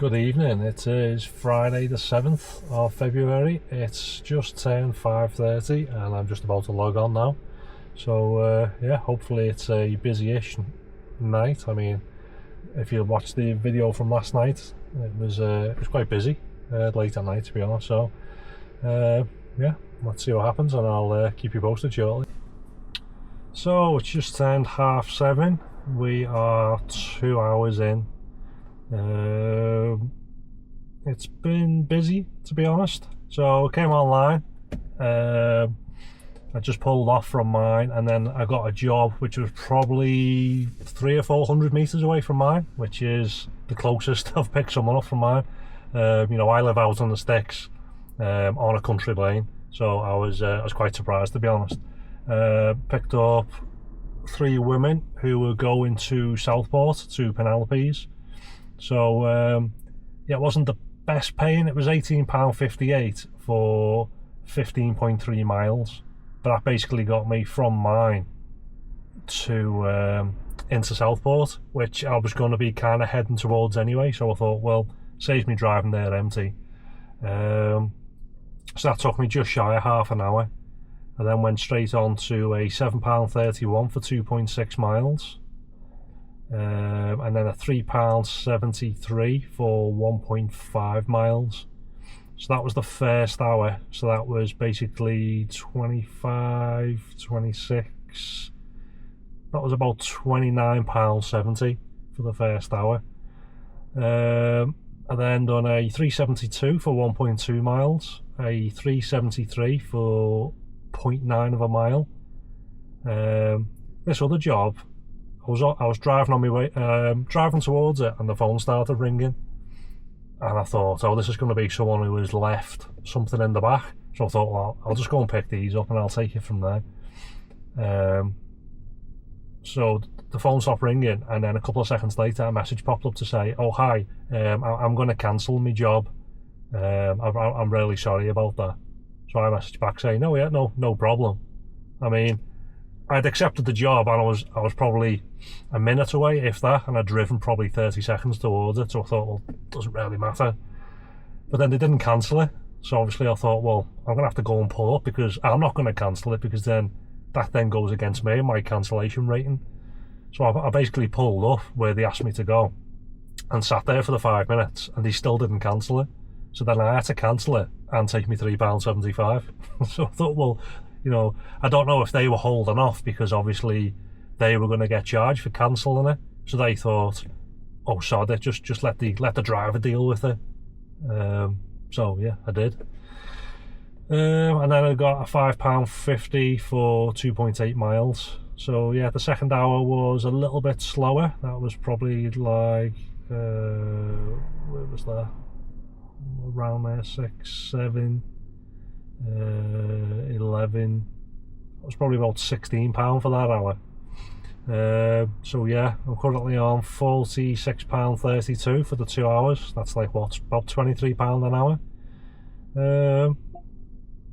Good evening, it is Friday the 7th of February, it's just turned 5:30 and I'm just about to log on now. So yeah, hopefully it's a busy-ish night. I mean, if you watched the video from last night, it was quite busy late at night, to be honest. So yeah, let's see what happens and I'll keep you posted shortly. So it's just turned 7:30, we are 2 hours in. It's been busy, to be honest. So I came online, I just pulled off from mine, and then I got a job which was probably 300 or 400 metres away from mine, which is the closest I've picked someone up from mine. You know, I live out on the sticks, on a country lane, so I was quite surprised, to be honest. Picked up 3 women who were going to Southport, to Penelope's. So yeah, it wasn't the best paying. It was £18.58 for 15.3 miles, but that basically got me from mine to into Southport, which I was going to be kind of heading towards anyway. So I thought, well, saves me driving there empty. So that took me just shy of half an hour. I then went straight on to a £7.31 for 2.6 miles. And then a £3.73 for 1.5 miles. So that was the first hour. So that was basically 26. That was about £29.70 for the first hour. I then done a £3.72 for 1.2 miles, a £3.73 for 0.9 of a mile. This other job, I was driving on my way, driving towards it, and the phone started ringing, and I thought, oh, this is going to be someone who has left something in the back. So I thought, well, I'll just go and pick these up and I'll take it from there. So the phone stopped ringing, and then a couple of seconds later a message popped up to say, oh hi, I'm going to cancel my job. I'm really sorry about that. So I messaged back saying, oh yeah, no problem. I mean, I'd accepted the job, and I was probably a minute away, if that, and I'd driven probably 30 seconds towards it, so I thought, well, it doesn't really matter. But then they didn't cancel it, so obviously I thought, well, I'm going to have to go and pull up, because I'm not going to cancel it, because then that then goes against me and my cancellation rating. So I basically pulled up where they asked me to go and sat there for the 5 minutes, and they still didn't cancel it. So then I had to cancel it and take me £3.75. So I thought, well, you know, I don't know if they were holding off because obviously they were going to get charged for cancelling it. So they thought, oh, sod it, just let the driver deal with it. So yeah, I did. And then I got a £5.50 for 2.8 miles. So yeah, the second hour was a little bit slower. That was probably like, where was that? Around there, 6, 7, 11. It was probably about £16 for that hour. So yeah, I'm currently on £46.32 for the 2 hours. That's like what, about £23 an hour.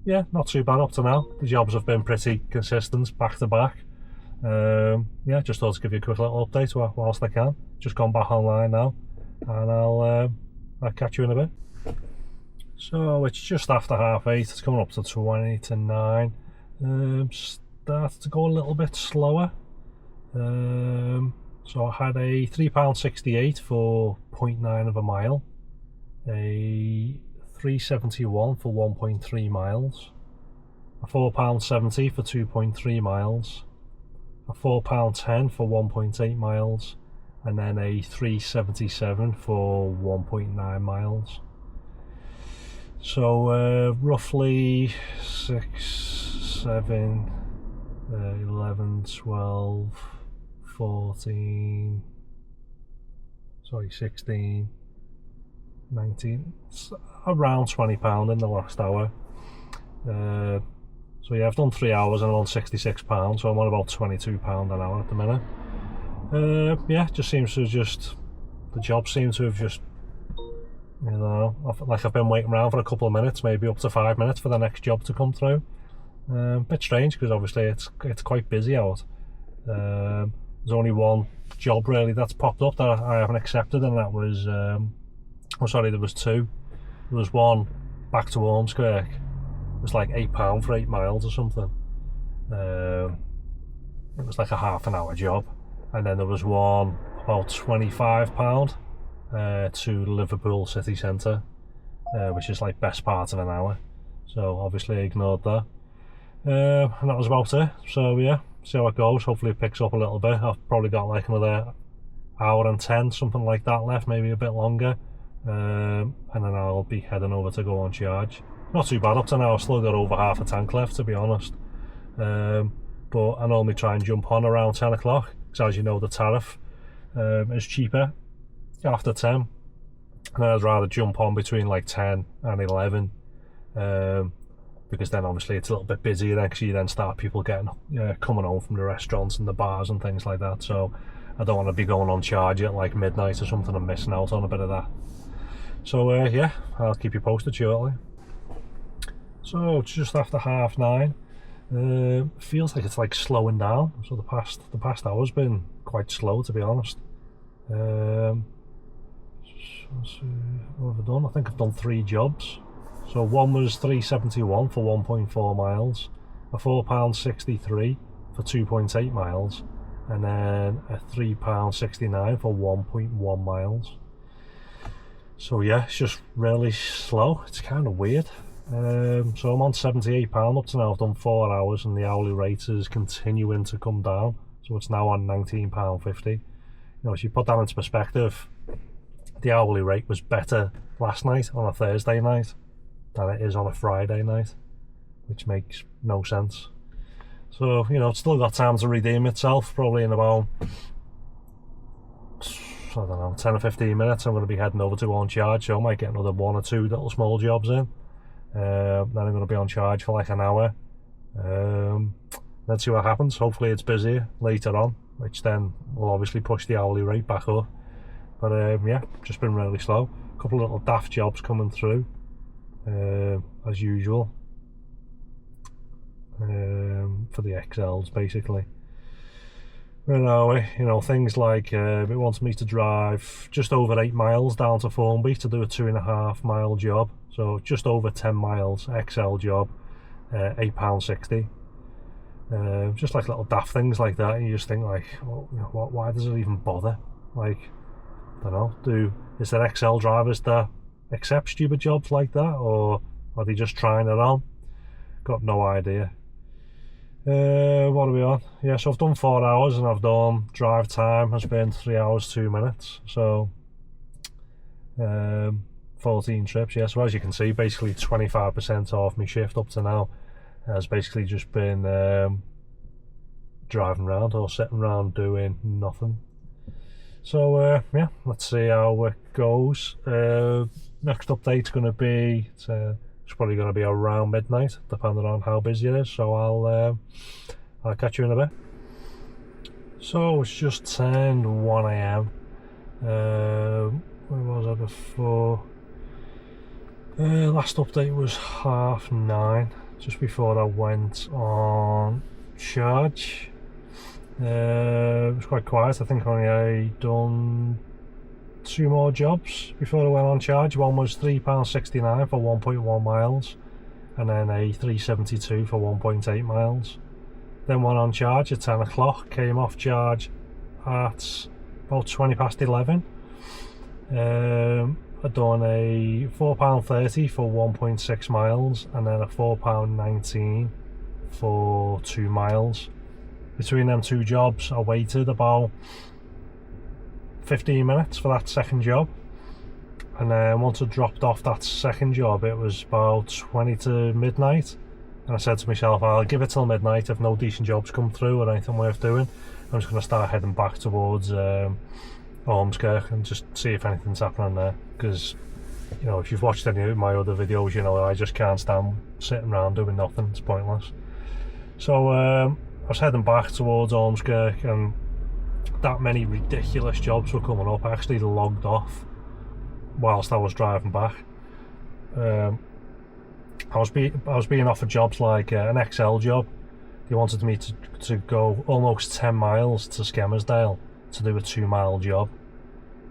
Yeah, not too bad up to now. The jobs have been pretty consistent, back to back. Yeah, just thought to give you a quick little update whilst I can. Just gone back online now, and I'll catch you in a bit. So it's just after 8:30, it's coming up to 20 to 9. Started to go a little bit slower. So I had a £3.68 for 0.9 of a mile, a £3.71 for 1.3 miles, a £4.70 for 2.3 miles, a £4.10 for 1.8 miles, and then a £3.77 for 1.9 miles. So roughly 6, 7, 11, 12, 14, sorry, 16, 19, around £20 in the last hour. So yeah, I've done 3 hours and I'm on £66, so I'm on about £22 an hour at the minute. Yeah, just seems to the job seems to have just, you know, like I've been waiting around for a couple of minutes, maybe up to 5 minutes for the next job to come through. Bit strange because obviously it's quite busy out. There's only one job really that's popped up that I haven't accepted, and that was Oh, sorry, there was two. There was one back to Ormskirk. It was like £8 for 8 miles or something. It was like a half an hour job. And then there was one about £25 to Liverpool city centre, which is like best part of an hour. So obviously I ignored that. And that was about it. So yeah, see how it goes. Hopefully it picks up a little bit. I've probably got like another hour and 10, something like that left, maybe a bit longer. And then I'll be heading over to go on charge. Not too bad up to now. I've still got over half a tank left, to be honest. But I normally try and jump on around 10 o'clock, because as you know the tariff is cheaper after 10, and I'd rather jump on between like 10 and 11, because then obviously it's a little bit busier then, because you then start people getting coming home from the restaurants and the bars and things like that. So I don't want to be going on charge at like midnight or something and missing out on a bit of that. So yeah, I'll keep you posted shortly. So it's just after 9:30. Feels like it's like slowing down. So the past hour's been quite slow, to be honest. Let's see, what have I done? I think I've done 3 jobs. So one was £3.71 for 1.4 miles, a £4.63 for 2.8 miles, and then a £3.69 for 1.1 miles. So yeah, it's just really slow. It's kind of weird. So I'm on £78 up to now. I've done 4 hours and the hourly rate is continuing to come down, so it's now on £19.50. You know, if you put that into perspective, the hourly rate was better last night on a Thursday night than it is on a Friday night, which makes no sense. So, you know, it's still got time to redeem itself. Probably in about, I don't know, 10 or 15 minutes I'm going to be heading over to on charge, so I might get another 1 or 2 little small jobs in. Then I'm going to be on charge for like an hour. Let's see what happens. Hopefully it's busier later on, which then will obviously push the hourly rate back up. But yeah, just been really slow. A couple of little daft jobs coming through, as usual, for the XLs basically. Where are we? You know, things like it wants me to drive just over 8 miles down to Formby to do a 2.5 mile job. So just over 10 miles, XL job, £8.60. Just like little daft things like that. And you just think like, well, you know, why does it even bother? Like, I don't know, is there XL drivers that accept stupid jobs like that, or are they just trying it on? Got no idea. What are we on? Yeah, so I've done 4 hours and I've done drive time has been 3 hours 2 minutes. So 14 trips. Yeah, so as you can see, basically 25% off my shift up to now has basically just been driving around or sitting around doing nothing. So yeah, let's see how it goes. Next update's going to be it's probably going to be around midnight, depending on how busy it is. So I'll catch you in a bit. So it's just turned 1 AM. Where was I before? Last update was 9:30, just before I went on charge. It was quite quiet. I think I done 2 more jobs before I went on charge. One was £3.69 for 1.1 miles, and then a £3.72 for 1.8 miles. Then went on charge at 10 o'clock, came off charge at about 11:20. I'd done a £4.30 for 1.6 miles, and then a £4.19 for 2 miles. Between them 2 jobs, I waited about 15 minutes for that second job, and then once I dropped off that second job, it was about 20 to midnight, and I said to myself, I'll give it till midnight. If no decent jobs come through or anything worth doing, I'm just going to start heading back towards Ormskirk and just see if anything's happening there, because, you know, if you've watched any of my other videos, you know I just can't stand sitting around doing nothing. It's pointless. So I was heading back towards Ormskirk, and that many ridiculous jobs were coming up. I actually logged off whilst I was driving back. I was being offered jobs like an XL job. They wanted me to go almost 10 miles to Skelmersdale to do a 2 mile job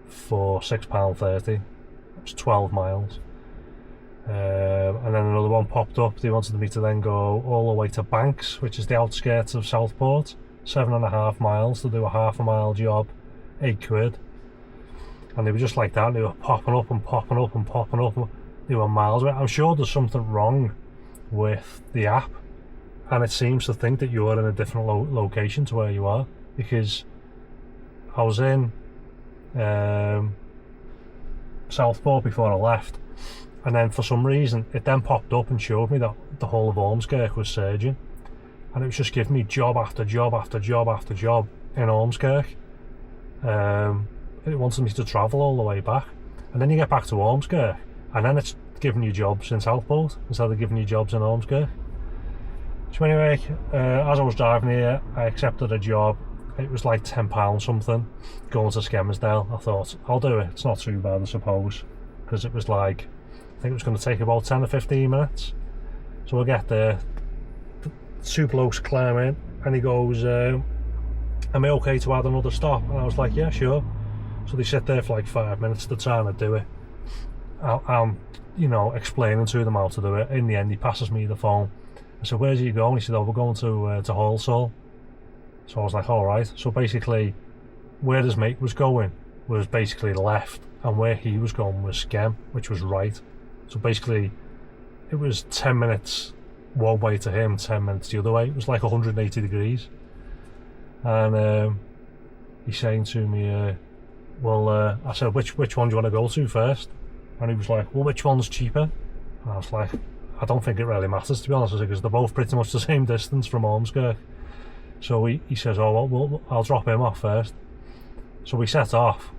for £6.30. It was 12 miles. And then another one popped up. They wanted me to then go all the way to Banks, which is the outskirts of Southport, 7.5 miles to do a half a mile job, £8. And they were just like that. They were popping up and popping up and popping up. They were miles away. I'm sure there's something wrong with the app, and it seems to think that you're in a different location to where you are, because I was in Southport before I left, and then for some reason it then popped up and showed me that the whole of Ormskirk was surging, and it was just giving me job after job after job after job in Ormskirk. It wanted me to travel all the way back, and then you get back to Ormskirk and then it's giving you jobs in Southport instead of giving you jobs in Ormskirk. So anyway, as I was driving here, I accepted a job. It was like £10 something, going to Skelmersdale. I thought, I'll do it, it's not too bad I suppose, because it was like, I think it was going to take about 10 or 15 minutes. So I get there, the two blokes climb in, and he goes, am I okay to add another stop? And I was like, yeah, sure. So they sit there for like 5 minutes, they're trying to do it. I'm, you know, explaining to them how to do it. In the end, he passes me the phone. I said, where's he going? He said, oh, we're going to Halsall. So I was like, all right. So basically, where his mate was going was basically left, and where he was going was Skem, which was right. So basically, it was 10 minutes one way to him, 10 minutes the other way. It was like 180 degrees. And he's saying to me, I said, which one do you want to go to first? And he was like, well, which one's cheaper? And I was like, I don't think it really matters, to be honest, because they're both pretty much the same distance from Ormskirk. So he says, oh, well, I'll drop him off first. So we set off,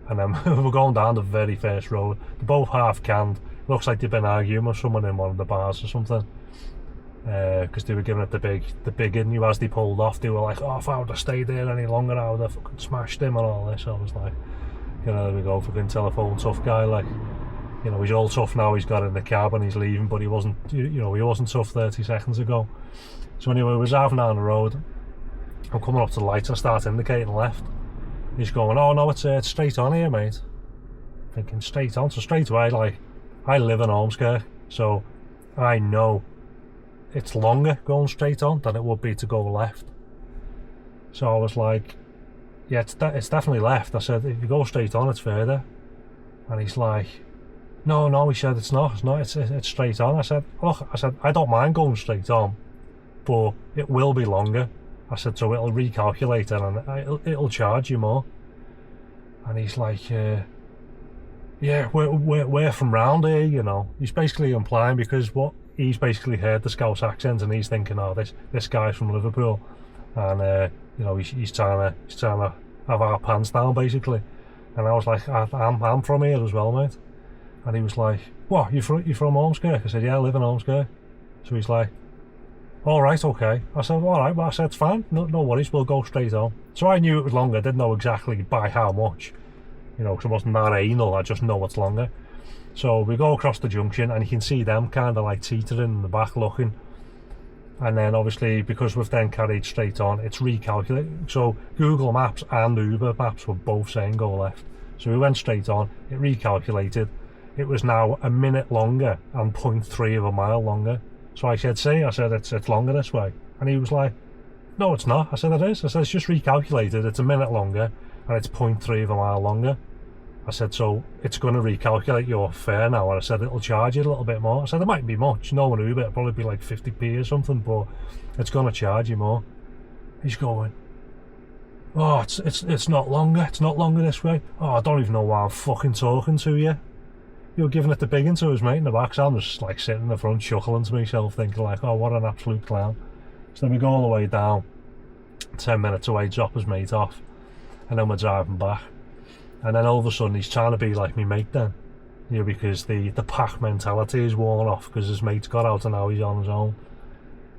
and then we're going down the very first road. They're both half canned. It looks like they've been arguing with someone in one of the bars or something, because they were giving it the big in you as they pulled off. They were like, oh, if I would have stayed there any longer, I would have fucking smashed him and all this. I was like, you know, there we go, fucking telephone tough guy, like, you know, he's all tough now, he's got in the cab and he's leaving, but he wasn't, you know, he wasn't tough 30 seconds ago. So anyway, we're driving down the road. I'm coming up to the lights and start indicating left. He's going, oh no, it's straight on here, mate. Thinking straight on, so straight away, like, I live in Ormskirk, so I know it's longer going straight on than it would be to go left. So I was like, yeah, it's definitely left. I said, if you go straight on, it's further. And he's like, no, he said, it's not, it's straight on. I said, look, I don't mind going straight on, but it will be longer. I said, so it'll recalculate it and it'll charge you more. And he's like, yeah, we're from round here, you know. He's basically implying, because what he's basically heard the Scouse accent, and he's thinking, oh, this guy's from Liverpool, and you know, he's trying to have our pants down basically. And I was like, I'm from here as well, mate. And he was like, what, you from Ormskirk? I said, yeah, I live in Ormskirk. So he's like, all right, okay. I said, all right, well, I said, it's fine, no worries, we'll go straight on. So I knew it was longer, I didn't know exactly by how much, you know, because I wasn't that anal, I just know it's longer. So we go across the junction, and you can see them kind of like teetering in the back looking. And then obviously, because we've then carried straight on, it's recalculated. So Google Maps and Uber Maps were both saying go left. So we went straight on, it recalculated. It was now a minute longer and 0.3 of a mile longer. So I said, see, it's longer this way. And he was like, no, it's not. I said, it is. I said, it's just recalculated. It's a minute longer and it's 0.3 of a mile longer. I said, so it's going to recalculate your fare now. And I said, it'll charge you a little bit more. I said, it mightn't be much. No one Uber, it'll probably be like 50p or something, but it's going to charge you more. He's going, oh, it's not longer. It's not longer this way. Oh, I don't even know why I'm fucking talking to you. You were giving it the big one to his mate in the back, so I'm just like sitting in the front chuckling to myself, thinking like, oh, what an absolute clown. So then we go all the way down, 10 minutes away, drop his mate off, and then we're driving back. And then all of a sudden he's trying to be like me mate then, you know, because the pack mentality is worn off because his mate's got out and now he's on his own.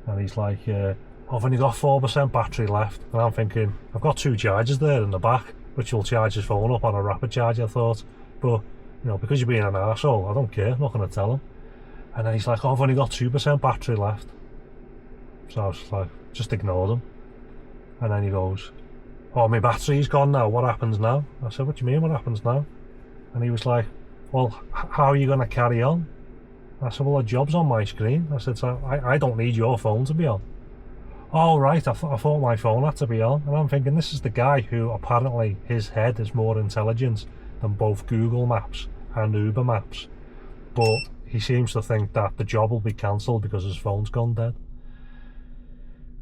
And he's like, I've only got 4% battery left. And I'm thinking, I've got 2 chargers there in the back, which will charge his phone up on a rapid charge, I thought. But, you know, because you're being an arsehole, I don't care, I'm not going to tell him. And then he's like, I've only got 2% battery left. So I was like, just ignored him. And then he goes, oh, my battery's gone now, what happens now? I said, what do you mean, what happens now? And he was like, well, how are you going to carry on? I said, well, the job's on my screen. I said, so I don't need your phone to be on. Oh, right, I thought my phone had to be on. And I'm thinking, this is the guy who apparently his head is more intelligent than both Google Maps and Uber Maps. But he seems to think that the job will be cancelled because his phone's gone dead.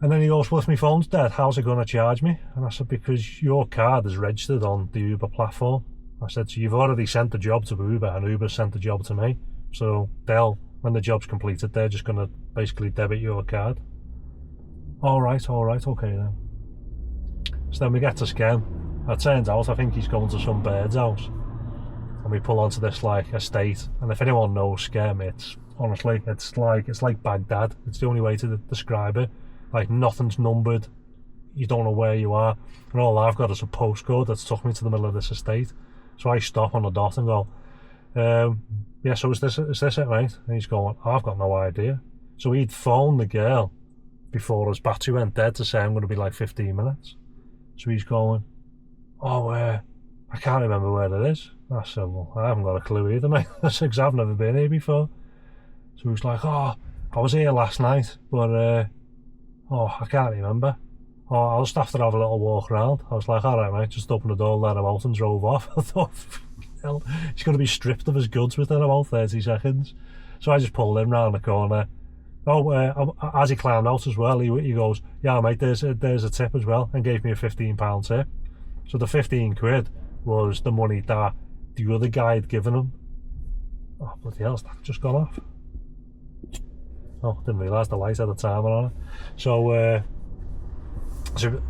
And then he goes, well, if my phone's dead, how's it going to charge me? And I said, because your card is registered on the Uber platform. I said, so you've already sent the job to Uber and Uber sent the job to me. So when the job's completed, they're just going to basically debit your card. All right, okay then. So then we get to Skem. It turns out I think he's going to some bird's house. And we pull onto this like estate. And if anyone knows Skem, it's honestly, it's like Baghdad. It's the only way to describe it. Like nothing's numbered. You don't know where you are. And all I've got is a postcode that's took me to the middle of this estate. So I stop on the dot and go, yeah, so is this it, mate? And he's going, I've got no idea. So he'd phoned the girl before his battery went dead to say I'm going to be like 15 minutes. So he's going, oh, I can't remember where it is. I said, well, I haven't got a clue either, mate. I said, 'cause I've never been here before. So he's like, oh, I was here last night, but I can't remember. Oh, I'll just have to have a little walk around. I was like, all right, mate, just open the door, let him out and drove off. I thought, hell, he's going to be stripped of his goods within about 30 seconds. So I just pulled him round the corner. Oh, as he climbed out as well, he goes, yeah, mate, there's a tip as well, and gave me a £15 tip. So the 15 quid was the money that the other guy had given him. Oh, bloody hell, that just gone off. Oh, didn't realise the light had the timer on it. So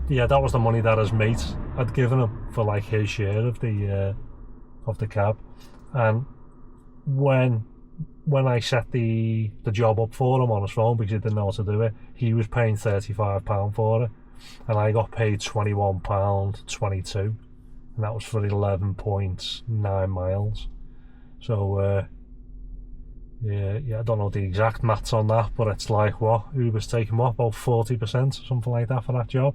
yeah, that was the money that his mate had given him for like his share of the cab. And when I set the job up for him on his phone because he didn't know how to do it, he was paying £35 for it, and I got paid £21.22, and that was for 11.9 miles. So yeah, I don't know the exact maths on that, but it's like what Uber's taking what, about 40%, something like that for that job.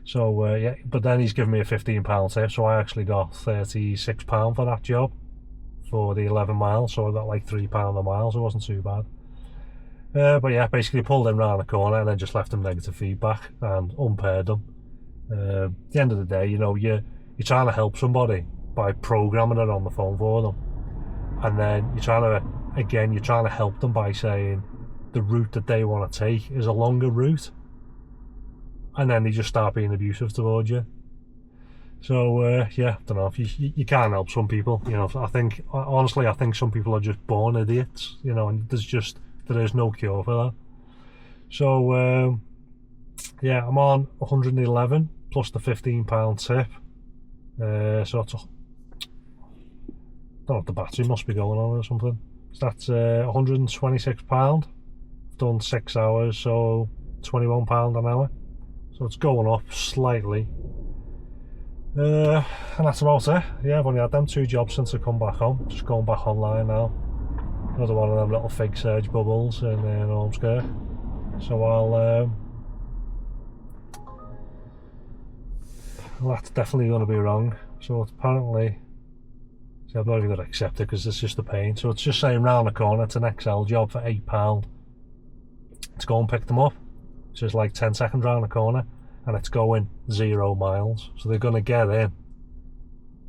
So yeah, but then he's given me a £15 tip, so I actually got £36 for that job for the 11 miles, so I got like £3 a mile, so it wasn't too bad. But yeah, basically pulled him round the corner and then just left him negative feedback and unpaired him. At the end of the day, you know, you're trying to help somebody by programming it on the phone for them, and then you're trying to help them by saying the route that they want to take is a longer route, and then they just start being abusive towards you. So yeah, I don't know, if you can't help some people, you know. I think some people are just born idiots, you know, and there is no cure for that. So yeah, I'm on 111 plus the £15 tip. So that's I don't know if the battery must be going on or something. So that's £126. I've done 6 hours, so £21 an hour. So it's going up slightly. And that's about it. Yeah, I've only had them 2 jobs since I've come back home. Just going back online now. Another one of them little fig surge bubbles in Ormskirk. So that's definitely going to be wrong. So it's apparently, see, I'm not even going to accept it because it's just a pain. So it's just saying round the corner, it's an XL job for £8 to go and pick them up. So it's like 10 seconds round the corner, and it's going 0 miles. So they're going to get in,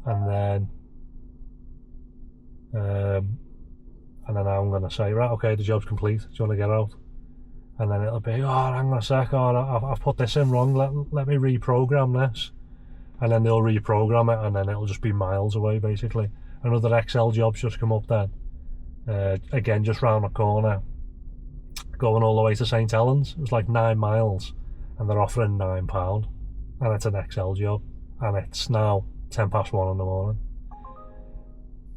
and then I'm going to say, right, okay, the job's complete, do you want to get out? And then it'll be, oh, hang on a sec, I've put this in wrong, let me reprogram this. And then they'll reprogram it, and then it'll just be miles away, basically. Another XL job's just come up then. Again, just round the corner, going all the way to St Helens. It was like 9 miles, and they're offering £9, and it's an XL job, and it's now 1:10 in the morning.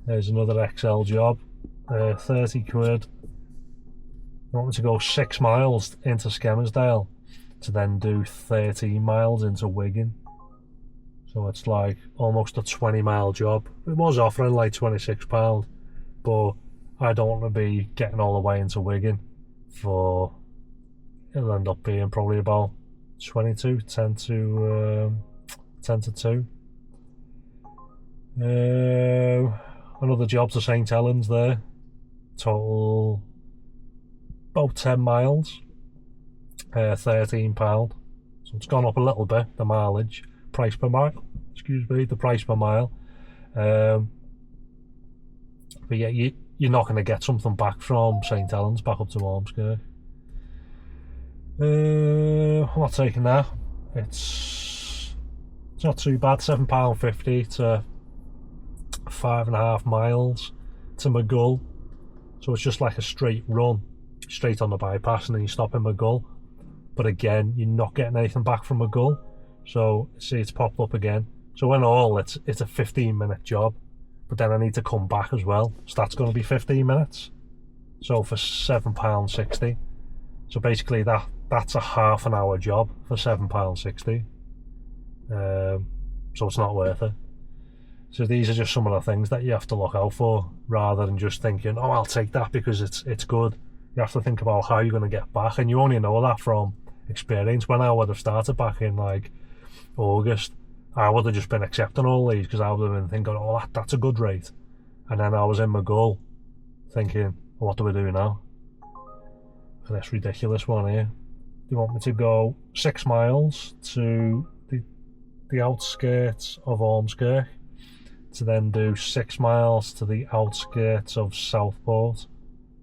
There's another XL job, 30 quid. I want me to go 6 miles into Skelmersdale to then do 13 miles into Wigan. So it's like almost a 20-mile job. It was offering like £26, but I don't want to be getting all the way into Wigan for, it'll end up being probably about 22, 10 to 2. another job to St Helens there. Total about 10 miles, £13. So it's gone up a little bit, the mileage, price per mile, the price per mile. But yeah, you're not going to get something back from St Helens back up to Ormskirk. I'm not taking that. It's not too bad, £7.50 to 5.5 miles to Maghull. So it's just like a straight run, straight on the bypass, and then you stop in Maghull. But again, you're not getting anything back from Maghull. So see, it's popped up again. So in all, it's a 15-minute job. But then I need to come back as well. So that's going to be 15 minutes. So for £7.60. So basically that's a half an hour job for £7.60. So it's not worth it. So these are just some of the things that you have to look out for, rather than just thinking, oh, I'll take that because it's good. You have to think about how you're going to get back, and you only know that from experience. When I would have started back in like August, I would have just been accepting all these because I would have been thinking, oh, that's a good rate. And then I was in Maghull thinking, well, what do we do now for this ridiculous one here? They want me to go 6 miles to the outskirts of Ormskirk, to then do 6 miles to the outskirts of Southport.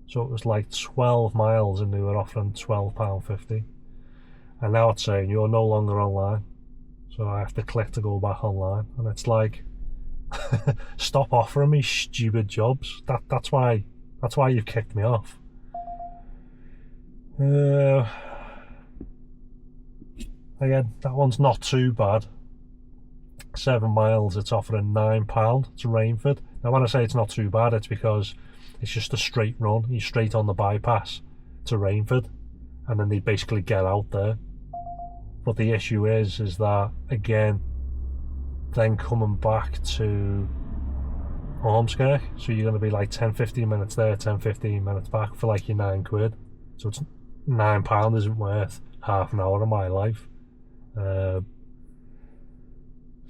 So it was like 12 miles and they were offering £12.50. And now it's saying you're no longer online. So I have to click to go back online. And it's like, stop offering me stupid jobs. That's why you've kicked me off. Again, that one's not too bad. 7 miles, it's offering £9 to Rainford. Now when I say it's not too bad, it's because it's just a straight run. You're straight on the bypass to Rainford, and then they basically get out there. But the issue is that, again, then coming back to Ormskirk, so you're going to be like 10-15 minutes there, 10-15 minutes back for like your £9. So it's £9 isn't worth half an hour of my life.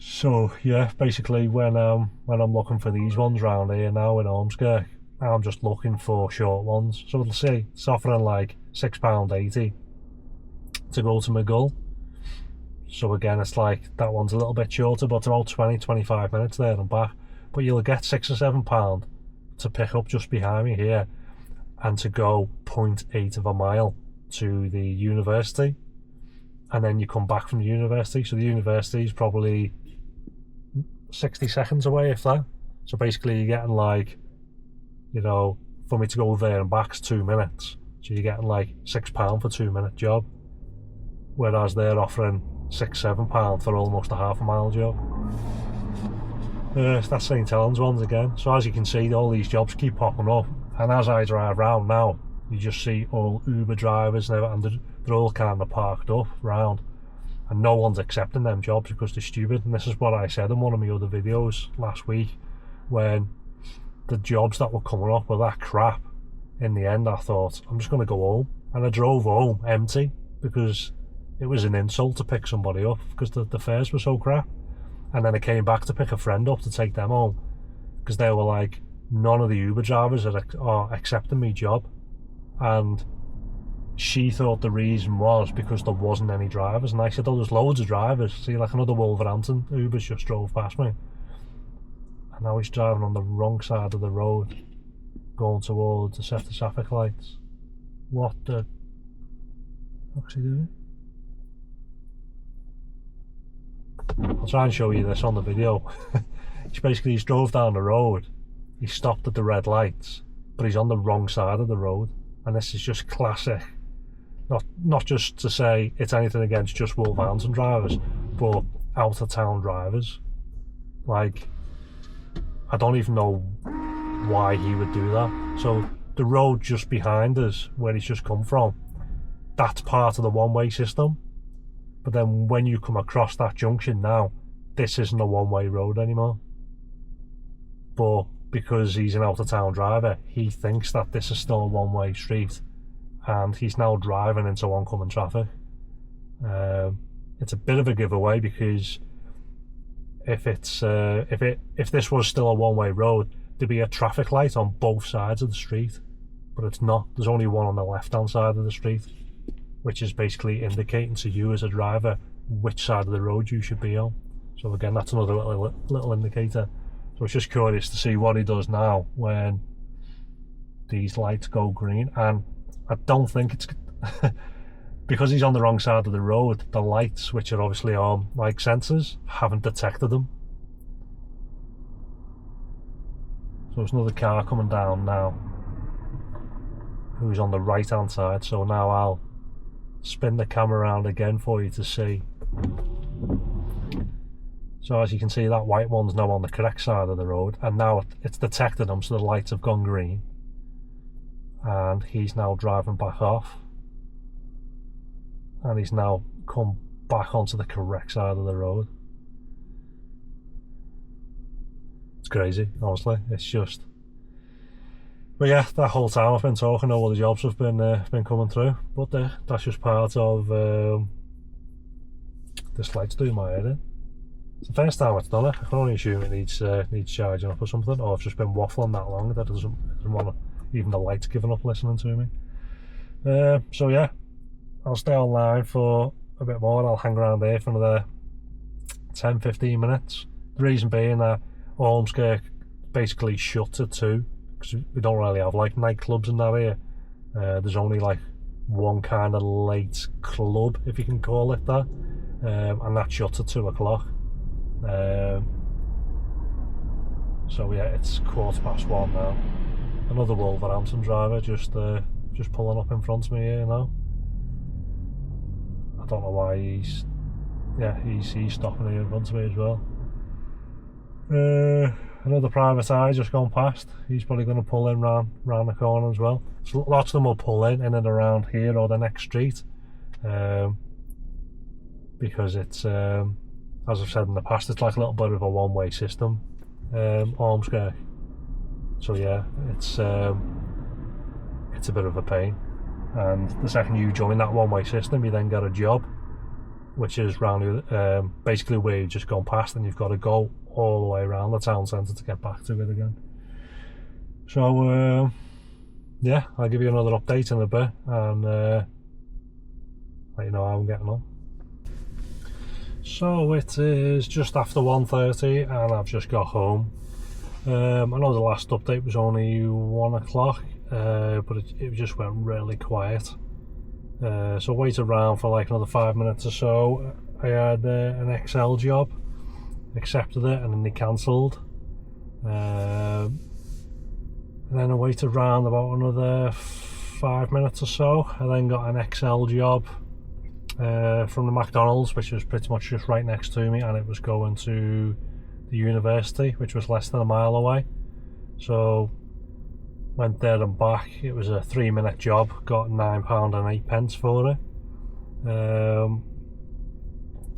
So yeah, basically when I'm looking for these ones round here now in Ormskirk, I'm just looking for short ones. So we'll see, it's offering like £6.80 to go to Maghull. So again, it's like that one's a little bit shorter, but it's about 20-25 minutes there and back. But you'll get £6 or £7 to pick up just behind me here, and to go 0.8 of a mile to the university, and then you come back from the university. So the university is probably 60 seconds away, if that. So basically you're getting like, you know, for me to go there and back's 2 minutes. So you're getting like £6 for 2 minute job. Whereas they're offering £6-7 for almost a half a mile job. That's St Helens ones again. So as you can see, all these jobs keep popping up. And as I drive around now, you just see all Uber drivers and they're all kind of parked up round. And no one's accepting them jobs because they're stupid. And this is what I said in one of my other videos last week, when the jobs that were coming up were that crap. In the end, I thought, I'm just going to go home. And I drove home empty because it was an insult to pick somebody up because the fares were so crap. And then I came back to pick a friend up to take them home because they were like, none of the Uber drivers are accepting me job. And she thought the reason was because there wasn't any drivers, and I said, oh, there's loads of drivers. See, like another Wolverhampton Ubers just drove past me, and now he's driving on the wrong side of the road going towards the set of traffic lights. What the fuck's he doing? I'll try and show you this on the video. He's drove down the road, he stopped at the red lights, but he's on the wrong side of the road. And this is just classic, not just to say it's anything against just Wolverhampton drivers, but out of town drivers. Like, I don't even know why he would do that. So the road just behind us, where he's just come from, that's part of the one-way system. But then when you come across that junction now, this isn't a one-way road anymore. But because he's an out-of-town driver, he thinks that this is still a one-way street, and he's now driving into oncoming traffic. It's a bit of a giveaway, because if this was still a one-way road, to be a traffic light on both sides of the street, but it's not. There's only one on the left hand side of the street, which is basically indicating to you as a driver which side of the road you should be on. So again, that's another little indicator. So it's just curious to see what he does now when these lights go green. And I don't think it's because he's on the wrong side of the road, the lights, which are obviously on like sensors, haven't detected them. So there's another car coming down now who's on the right hand side. So now I'll spin the camera around again for you to see. So as you can see, that white one's now on the correct side of the road, and now it's detected them, so the lights have gone green, and he's now driving back off, and he's now come back onto the correct side of the road. It's crazy, honestly. It's just, but yeah, that whole time I've been talking, all the jobs have been coming through, but that's just part of this light's doing my head in. It's the first time it's done it. I can only assume it needs charging up or something, or I've just been waffling that long that it doesn't want to, even the light's giving up listening to me. So yeah, I'll stay online for a bit more. I'll hang around there for another 10-15 minutes. The reason being that Ormskirk basically shut at 2, because we don't really have like nightclubs in that area. There's only like one kind of late club, if you can call it that, and that shuts at 2 o'clock. So yeah, it's 1:15 now. Another Wolverhampton driver just pulling up in front of me here now. I don't know why he's stopping here in front of me as well. Another private eye just gone past. He's probably going to pull in round the corner as well. So lots of them will pull in and around here or the next street, because it's as I've said in the past, it's like a little bit of a one-way system, Ormskirk. So yeah, it's a bit of a pain. And the second you join that one-way system, you then get a job, which is round basically where you've just gone past, and you've got to go all the way around the town centre to get back to it again. So yeah, I'll give you another update in a bit and let you know how I'm getting on. So it is just after 1:30 and I've just got home. I know the last update was only 1 o'clock, but it just went really quiet. So I waited around for like another 5 minutes or so. I had an XL job, accepted it, and then they cancelled. And then I waited around about another 5 minutes or so. I then got an XL job from the McDonald's, which was pretty much just right next to me, and it was going to the university, which was less than a mile away. So went there and back. It was a 3-minute job, got £9.08 for it.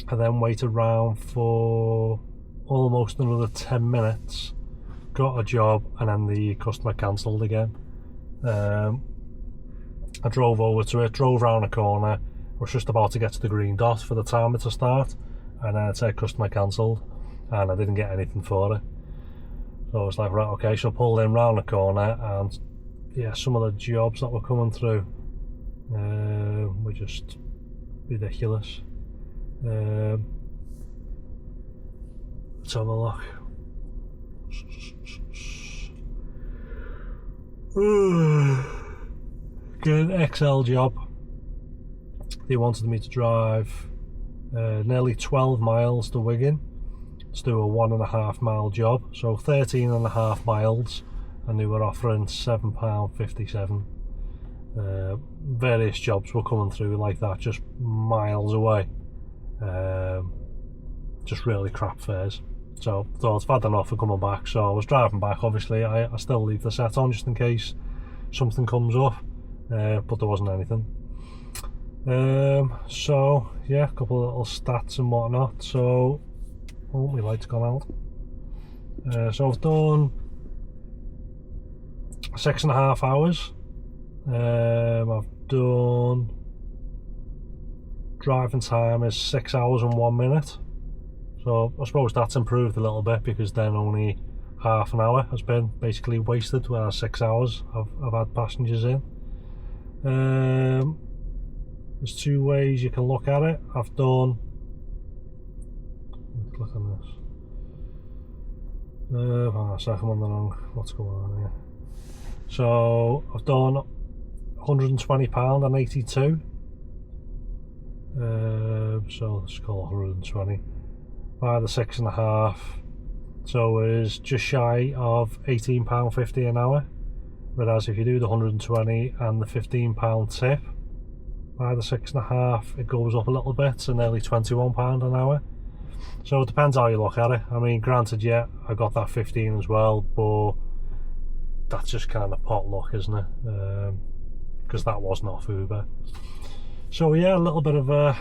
I then waited around for almost another 10 minutes, got a job, and then the customer cancelled again. I drove over to it, drove round the corner, was just about to get to the green dot for the timer to start, and then it said customer cancelled, and I didn't get anything for it. So I was like, right, okay, so I pulled in round the corner, and yeah, some of the jobs that were coming through were just ridiculous. Let's have a look. Get an XL job. They wanted me to drive nearly 12 miles to Wigan to do a 1.5 mile job, so 13.5 miles, and they were offering £7.57. Various jobs were coming through like that, just miles away. Just really crap fares. So I thought I've had enough of coming back, so I was driving back. Obviously I still leave the set on just in case something comes up, but there wasn't anything. So yeah, a couple of little stats and whatnot. So my light's gone out. So I've done 6.5 hours. I've done, driving time is 6 hours and 1 minute. So I suppose that's improved a little bit, because then only half an hour has been basically wasted, whereas 6 hours I've had passengers in. There's two ways you can look at it. I've done, click on this, hang on a second, I'm on the wrong, what's going on here. So I've done £120 and 82. So let's call it 120 by the 6.5, so it's just shy of £18.50 an hour, whereas if you do the 120 and the £15 tip by the 6.5, it goes up a little bit to nearly £21 an hour. So it depends how you look at it. I mean, granted, yeah, I got that 15 as well, but that's just kind of pot luck, isn't it? Because that wasn't off Uber. So yeah, a little bit of a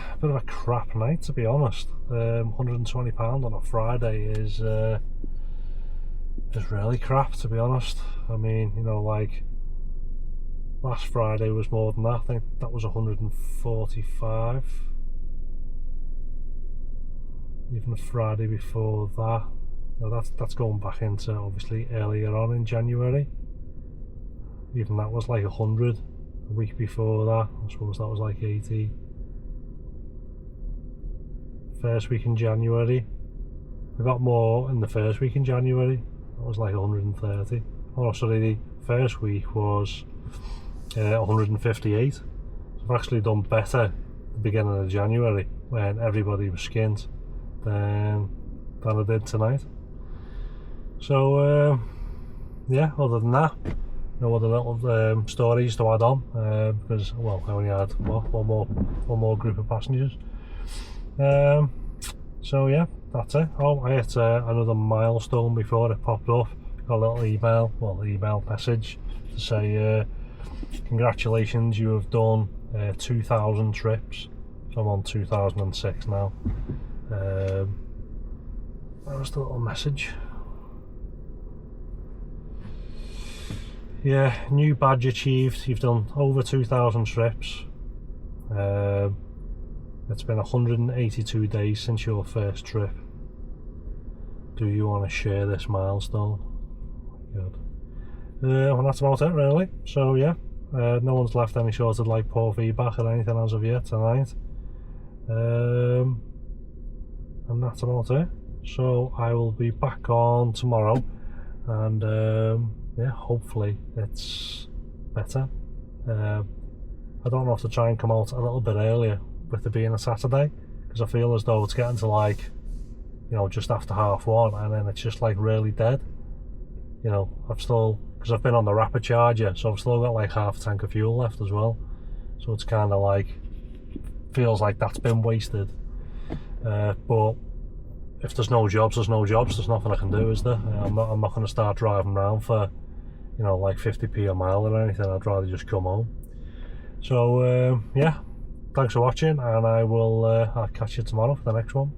crap night, to be honest. £120 on a Friday is really crap, to be honest. I mean, you know, like last Friday was more than that. I think that was 145. Even the Friday before that, you know, that's going back into obviously earlier on in January. Even that was like 100. A week before that, I suppose that was like 80. First week in January, I got more in the first week in January. That was like 130. Oh, sorry, the first week was 158. So I've actually done better at the beginning of January when everybody was skint than I did tonight. So yeah, other than that, no other little stories to add on, because, well, I only had one more group of passengers. So yeah, that's it. Oh, I hit another milestone before it popped up. Got a little email message to say congratulations, you have done 2,000 trips. So I'm on 2006 now. That was the little message. Yeah, new badge achieved. You've done over 2,000 trips. It's been 182 days since your first trip. Do you want to share this milestone? Good. And that's about it, really. So yeah, no one's left any sort of like poor feedback or anything as of yet tonight. And that's about it. So I will be back on tomorrow, and yeah, hopefully it's better. I don't know if to try and come out a little bit earlier with it being a Saturday, because I feel as though it's getting to like, you know, just after 1:30, and then it's just like really dead. You know, because I've been on the rapid charger, so I've still got like half a tank of fuel left as well. So it's kind of like, feels like that's been wasted. But if there's no jobs, there's no jobs. There's nothing I can do, is there? I'm not going to start driving around for, you know, like 50p a mile or anything. I'd rather just come home. So yeah, thanks for watching, and I'll catch you tomorrow for the next one.